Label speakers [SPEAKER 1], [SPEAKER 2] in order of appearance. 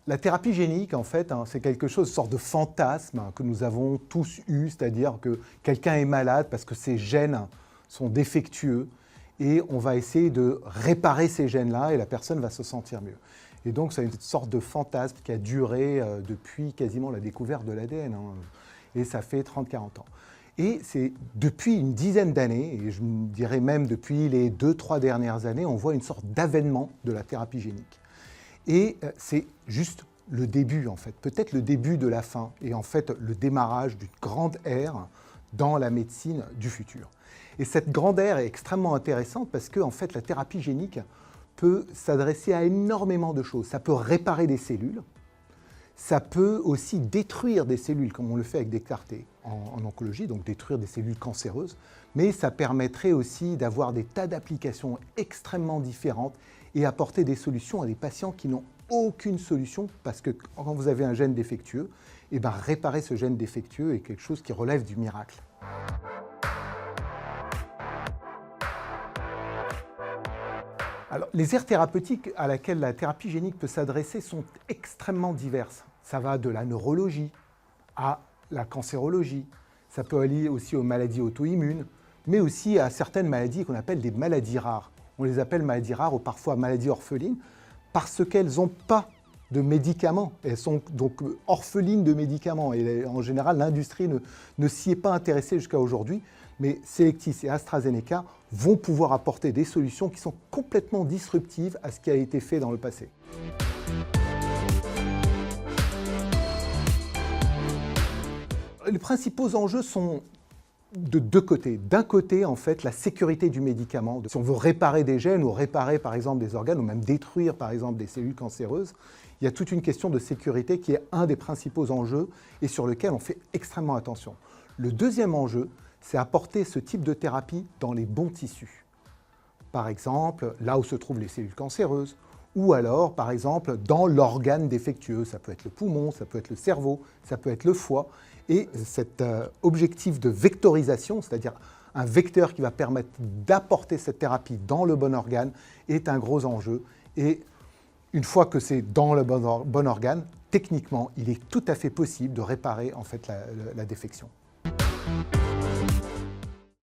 [SPEAKER 1] La thérapie génique, en fait, c'est quelque chose, une sorte de fantasme que nous avons tous eu, c'est-à-dire que quelqu'un est malade parce que ses gènes sont défectueux et on va essayer de réparer ces gènes-là et la personne va se sentir mieux. Et donc, c'est une sorte de fantasme qui a duré depuis quasiment la découverte de l'ADN, et ça fait 30-40 ans. Et c'est depuis une dizaine d'années, et je dirais même depuis les 2-3 dernières années, on voit une sorte d'avènement de la thérapie génique. Et c'est juste le début, en fait, peut-être le début de la fin, et en fait le démarrage d'une grande ère dans la médecine du futur. Et cette grande ère est extrêmement intéressante parce que en fait, la thérapie génique peut s'adresser à énormément de choses. Ça peut réparer des cellules, ça peut aussi détruire des cellules, comme on le fait avec Descartes en oncologie, donc détruire des cellules cancéreuses, mais ça permettrait aussi d'avoir des tas d'applications extrêmement différentes et apporter des solutions à des patients qui n'ont aucune solution, parce que quand vous avez un gène défectueux, eh ben, réparer ce gène défectueux est quelque chose qui relève du miracle. Alors, les aires thérapeutiques à laquelle la thérapie génique peut s'adresser sont extrêmement diverses. Ça va de la neurologie à la cancérologie, ça peut aller aussi aux maladies auto-immunes, mais aussi à certaines maladies qu'on appelle des maladies rares. On les appelle maladies rares ou parfois maladies orphelines parce qu'elles n'ont pas de médicaments. Elles sont donc orphelines de médicaments et en général l'industrie ne s'y est pas intéressée jusqu'à aujourd'hui, mais Cellectis et AstraZeneca vont pouvoir apporter des solutions qui sont complètement disruptives à ce qui a été fait dans le passé. Les principaux enjeux sont de deux côtés. D'un côté, en fait, la sécurité du médicament. Si on veut réparer des gènes ou réparer, par exemple, des organes ou même détruire, par exemple, des cellules cancéreuses, il y a toute une question de sécurité qui est un des principaux enjeux et sur lequel on fait extrêmement attention. Le deuxième enjeu, c'est apporter ce type de thérapie dans les bons tissus. Par exemple, là où se trouvent les cellules cancéreuses, ou alors, par exemple, dans l'organe défectueux. Ça peut être le poumon, ça peut être le cerveau, ça peut être le foie. Et cet objectif de vectorisation, c'est-à-dire un vecteur qui va permettre d'apporter cette thérapie dans le bon organe, est un gros enjeu. Et une fois que c'est dans le bon organe, techniquement, il est tout à fait possible de réparer en fait, la défection.